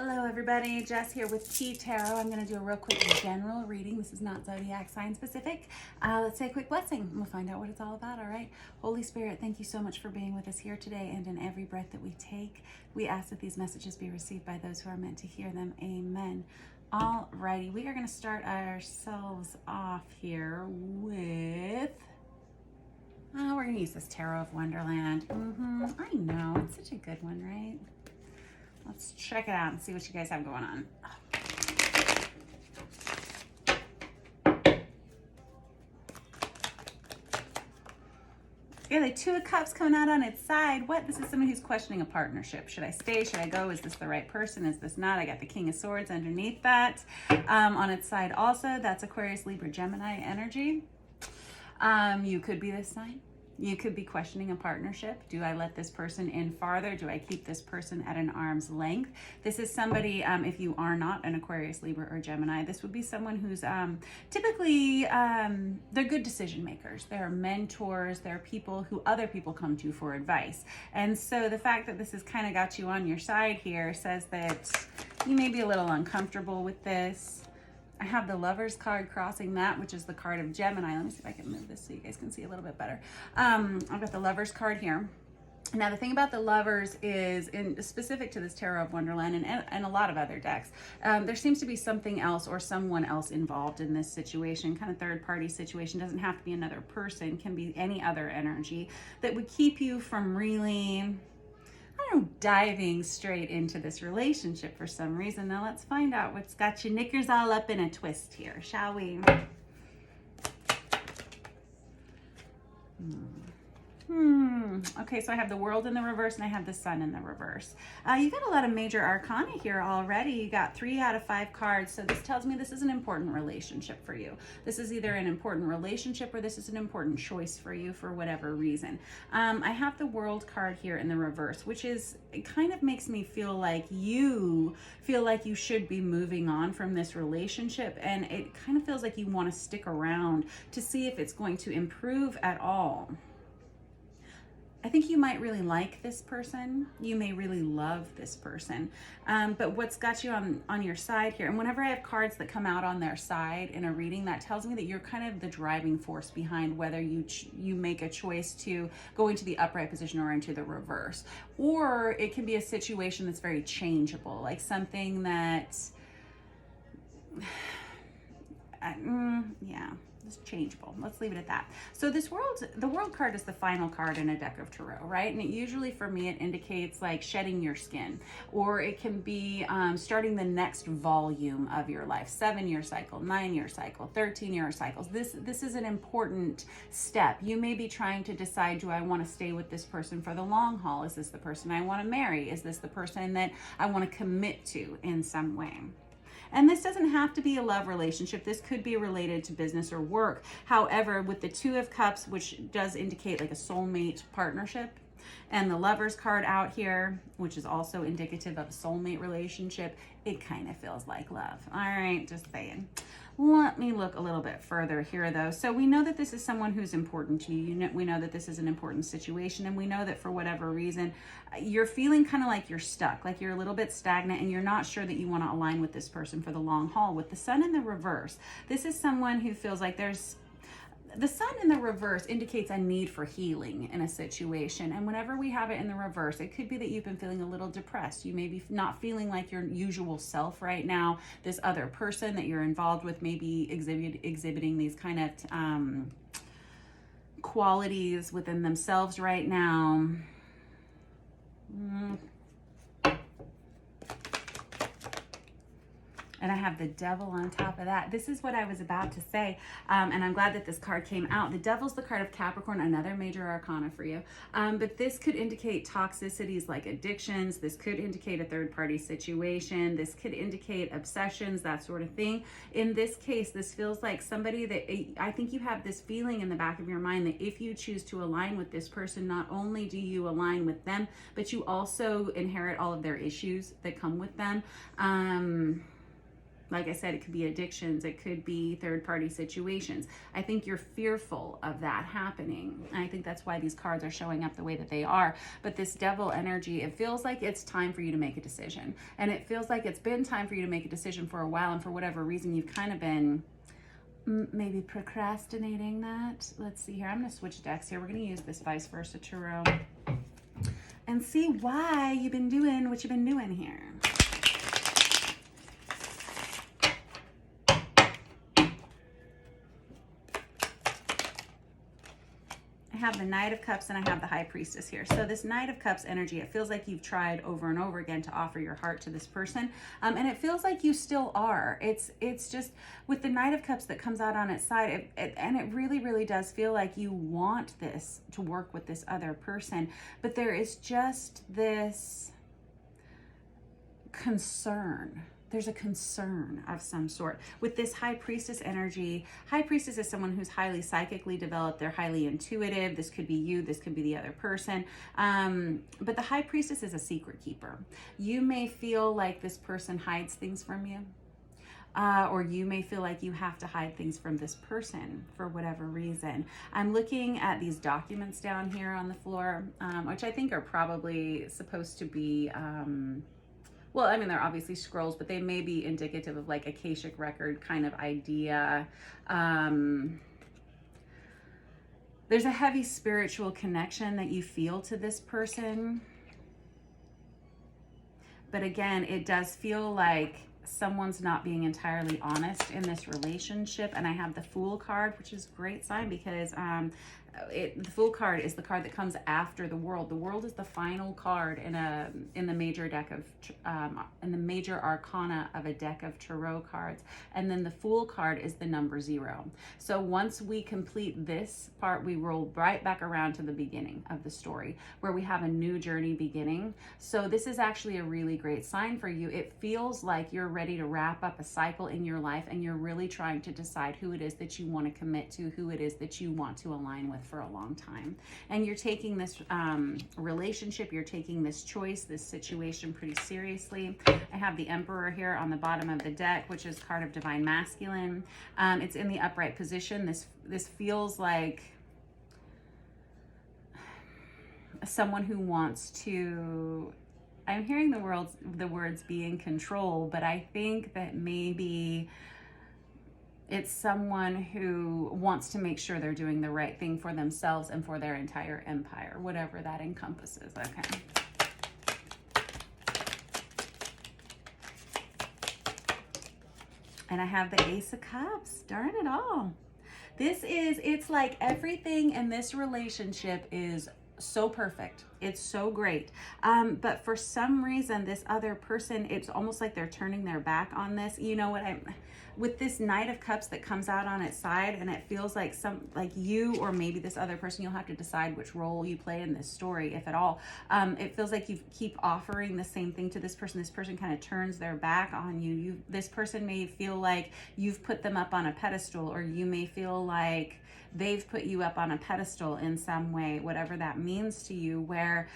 Hello everybody, Jess here with T Tarot. I'm going to do a real quick general reading. This is not zodiac sign specific. Let's say a quick blessing. We'll find out what it's all about, all right? Holy Spirit, thank you so much for being with us here today and in every breath that we take. We ask that these messages be received by those who are meant to hear them. Amen. All righty, we are going to start ourselves off here with... we're going to use this Tarot of Wonderland. I know, it's such a good one, right? Let's check it out and see what you guys have going on. Yeah, the Two of Cups coming out on its side. What? This is someone who's questioning a partnership. Should I stay? Should I go? Is this the right person? Is this not? I got the King of Swords underneath that. On its side also, that's Aquarius, Libra, Gemini energy. You could be this sign. You could be questioning a partnership. Do I let this person in farther? Do I keep this person at an arm's length? This is somebody, if you are not an Aquarius, Libra, or Gemini, this would be someone who's typically, they're good decision makers. They're mentors. They're people who other people come to for advice. And so the fact that this has kind of got you on your side here says that you may be a little uncomfortable with this. I have the Lovers card crossing that, which is the card of Gemini. Let me see if I can move this so you guys can see a little bit better. I've got the Lovers card here. Now, the thing about the Lovers is, specific to this Tarot of Wonderland and a lot of other decks, there seems to be something else or someone else involved in this situation, kind of third-party situation. Doesn't have to be another person, can be any other energy that would keep you from really... diving straight into this relationship for some reason. Now let's find out what's got your knickers all up in a twist here, shall we? Okay, so I have the World in the reverse and I have the Sun in the reverse. You got a lot of major arcana here already. You got 3 out of 5 cards. So this tells me this is an important relationship for you. This is either an important relationship or this is an important choice for you for whatever reason. I have the World card here in the reverse, which is, it kind of makes me feel like you should be moving on from this relationship. And it kind of feels like you want to stick around to see if it's going to improve at all. I think you might really like this person. You may really love this person. But what's got you on your side here, and whenever I have cards that come out on their side in a reading, that tells me that you're kind of the driving force behind whether you make a choice to go into the upright position or into the reverse. Or it can be a situation that's very changeable, like something that, yeah. It's changeable. Let's leave it at that. So the World card is the final card in a deck of tarot, right? And it usually, for me, it indicates like shedding your skin, or it can be starting the next volume of your life, 7-year cycle, 9-year cycle, 13-year cycles. This is an important step. You may be trying to decide, do I want to stay with this person for the long haul? Is this the person I want to marry? Is this the person that I want to commit to in some way? And this doesn't have to be a love relationship. This could be related to business or work. However, with the Two of Cups, which does indicate like a soulmate partnership, and the Lovers card out here, which is also indicative of a soulmate relationship, it kind of feels like love. All right, just saying. Let me look a little bit further here, though. So we know that this is someone who's important to you. We know that this is an important situation, and we know that for whatever reason, you're feeling kind of like you're stuck, like you're a little bit stagnant, and you're not sure that you want to align with this person for the long haul. With the Sun in the reverse, this is someone who feels like the Sun in the reverse indicates a need for healing in a situation. And whenever we have it in the reverse, it could be that you've been feeling a little depressed. You may be not feeling like your usual self right now. This other person that you're involved with may be exhibiting these kind of qualities within themselves right now. And I have the Devil on top of that. This is what I was about to say, and I'm glad that this card came out. The Devil's the card of Capricorn, another major arcana for you. But this could indicate toxicities like addictions. This could indicate a third-party situation. This could indicate obsessions, that sort of thing. In this case, this feels like somebody that, I think you have this feeling in the back of your mind that if you choose to align with this person, not only do you align with them, but you also inherit all of their issues that come with them. Like I said, it could be addictions, it could be third-party situations. I think you're fearful of that happening. And I think that's why these cards are showing up the way that they are. But this devil energy, it feels like it's time for you to make a decision. And it feels like it's been time for you to make a decision for a while, and for whatever reason, you've kind of been maybe procrastinating that. Let's see here. I'm going to switch decks here. We're going to use this Vice Versa Tarot and see why you've been doing what you've been doing here. I have the Knight of Cups and I have the High Priestess here. So this Knight of Cups energy, it feels like you've tried over and over again to offer your heart to this person. And it feels like you still are. It's just with the Knight of Cups that comes out on its side, and it really, really does feel like you want this to work with this other person. But there is just this concern. There's a concern of some sort. With this High Priestess energy, High Priestess is someone who's highly psychically developed. They're highly intuitive. This could be you. This could be the other person. But the High Priestess is a secret keeper. You may feel like this person hides things from you. Or you may feel like you have to hide things from this person for whatever reason. I'm looking at these documents down here on the floor, which I think are probably supposed to be... well, I mean, they're obviously scrolls, but they may be indicative of like Akashic record kind of idea. There's a heavy spiritual connection that you feel to this person. But again, it does feel like someone's not being entirely honest in this relationship. And I have the Fool card, which is a great sign because the Fool card is the card that comes after the World. The World is the final card in the major deck of in the major arcana of a deck of tarot cards, and then the Fool card is the number 0. So once we complete this part, we roll right back around to the beginning of the story where we have a new journey beginning. So this is actually a really great sign for you. It feels like you're ready to wrap up a cycle in your life, and you're really trying to decide who it is that you want to commit to, who it is that you want to align with for a long time. And you're taking this relationship, you're taking this choice, this situation pretty seriously. I have the Emperor here on the bottom of the deck, which is card of Divine Masculine. It's in the upright position. This feels like someone who wants to, I'm hearing the words be in control, but I think that maybe it's someone who wants to make sure they're doing the right thing for themselves and for their entire empire, whatever that encompasses. Okay. And I have the Ace of Cups. Darn it all. It's like everything in this relationship is so perfect. It's so great. But for some reason, this other person, it's almost like they're turning their back on this. You know what with this Knight of Cups that comes out on its side, and it feels like you or maybe this other person, you'll have to decide which role you play in this story, if at all. It feels like you keep offering the same thing to this person. This person kind of turns their back on you. This person may feel like you've put them up on a pedestal, or you may feel like they've put you up on a pedestal in some way, whatever that means to you, where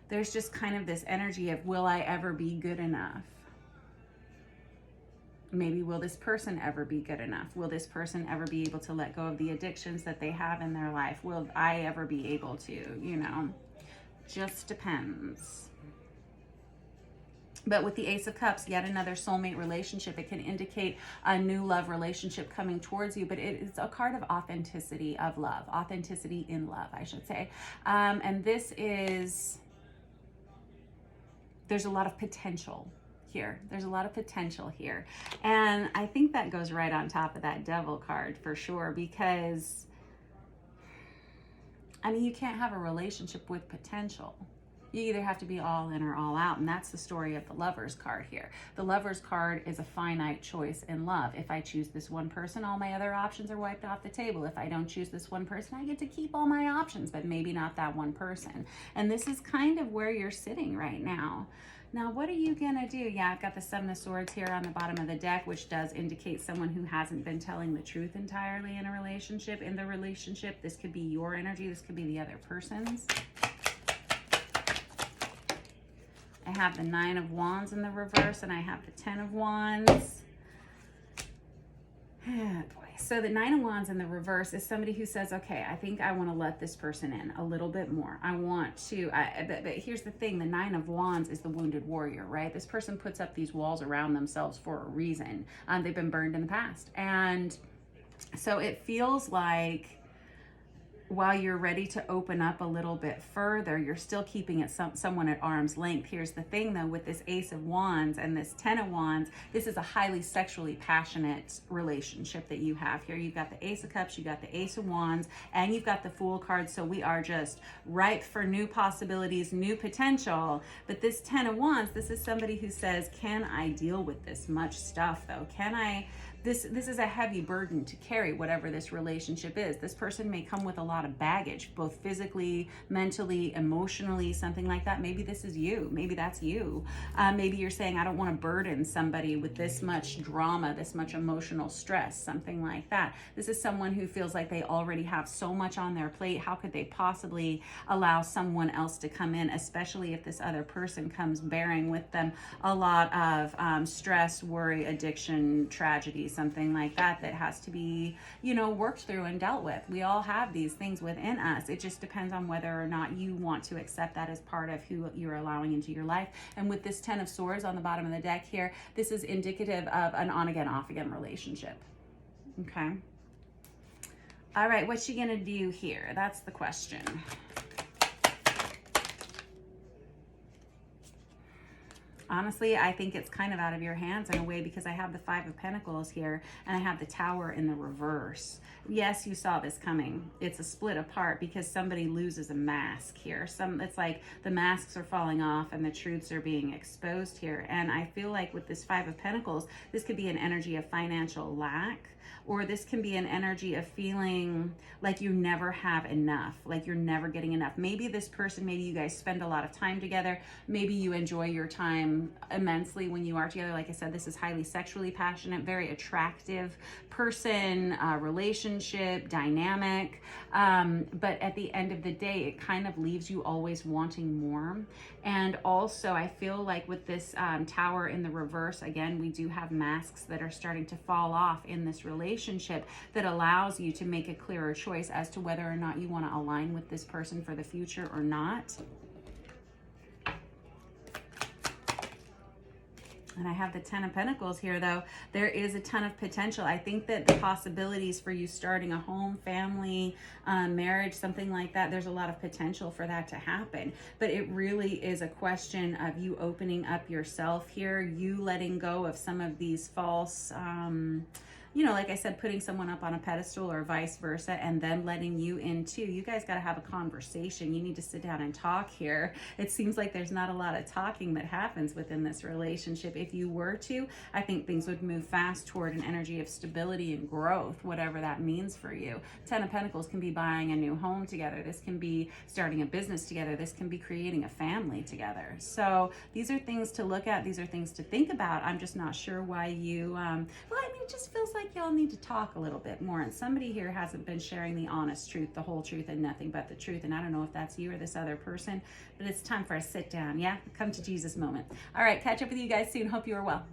there's just kind of this energy of, will I ever be good enough? Maybe will this person ever be good enough? Will this person ever be able to let go of the addictions that they have in their life? Will I ever be able to, you know? Just depends. But with the Ace of Cups, yet another soulmate relationship. It can indicate a new love relationship coming towards you, but it is a card of authenticity of love, authenticity in love, I should say. And this is, there's a lot of potential here. There's a lot of potential here. And I think that goes right on top of that Devil card for sure, because, I mean, you can't have a relationship with potential. You either have to be all in or all out, and that's the story of the Lovers card here. The Lovers card is a finite choice in love. If I choose this one person, all my other options are wiped off the table. If I don't choose this one person, I get to keep all my options, but maybe not that one person. And this is kind of where you're sitting right now. Now, what are you gonna do? Yeah, I've got the Seven of Swords here on the bottom of the deck, which does indicate someone who hasn't been telling the truth entirely in a relationship. In the relationship, this could be your energy, this could be the other person's. I have the 9 of Wands in the reverse, and I have the 10 of Wands. Oh boy. So the 9 of Wands in the reverse is somebody who says, okay, I think I want to let this person in a little bit more. I want to, but here's the thing, the 9 of Wands is the wounded warrior, right? This person puts up these walls around themselves for a reason. They've been burned in the past. And so it feels like while you're ready to open up a little bit further, you're still keeping it someone at arm's length. Here's the thing though, with this Ace of Wands and this 10 of Wands, this is a highly sexually passionate relationship that you have here. You've got the Ace of Cups, you got the Ace of Wands, and you've got the Fool card. So we are just ripe for new possibilities, new potential. But this 10 of Wands, this is somebody who says, can I deal with this much stuff though? Can I? This is a heavy burden to carry, whatever this relationship is. This person may come with a lot of baggage, both physically, mentally, emotionally, something like that. Maybe this is you. Maybe that's you. Maybe you're saying, I don't want to burden somebody with this much drama, this much emotional stress, something like that. This is someone who feels like they already have so much on their plate. How could they possibly allow someone else to come in, especially if this other person comes bearing with them a lot of stress, worry, addiction, tragedy, something like that, that has to be, you know, worked through and dealt with. We all have these things within us. It just depends on whether or not you want to accept that as part of who you're allowing into your life. And with this 10 of Swords on the bottom of the deck here, this is indicative of an on-again, off-again relationship. Okay. All right, what's she gonna do here? That's the question. Honestly, I think it's kind of out of your hands in a way, because I have the 5 of Pentacles here and I have the Tower in the reverse. Yes, you saw this coming. It's a split apart because somebody loses a mask here. It's like the masks are falling off and the truths are being exposed here. And I feel like with this 5 of Pentacles, this could be an energy of financial lack, or this can be an energy of feeling like you never have enough, like you're never getting enough. Maybe this person, maybe you guys spend a lot of time together. Maybe you enjoy your time immensely when you are together. Like I said, this is highly sexually passionate, very attractive person, relationship, dynamic. But at the end of the day, it kind of leaves you always wanting more. And also, I feel like with this Tower in the reverse, again, we do have masks that are starting to fall off in this relationship that allows you to make a clearer choice as to whether or not you want to align with this person for the future or not. And I have the 10 of Pentacles here, though. There is a ton of potential. I think that the possibilities for you starting a home, family, marriage, something like that, there's a lot of potential for that to happen. But it really is a question of you opening up yourself here, you letting go of some of these false, you know, like I said, putting someone up on a pedestal or vice versa, and then letting you in too. You guys got to have a conversation. You need to sit down and talk here. It seems like there's not a lot of talking that happens within this relationship. If you were to, I think things would move fast toward an energy of stability and growth, whatever that means for you. 10 of Pentacles can be buying a new home together. This can be starting a business together. This can be creating a family together. So these are things to look at. These are things to think about. I'm just not sure why you, well, I mean, it just feels like y'all need to talk a little bit more, and somebody here hasn't been sharing the honest truth, the whole truth, and nothing but the truth. And I don't know if that's you or this other person, but it's time for a sit down. Yeah, come to Jesus moment. All right, catch up with you guys soon. Hope you are well.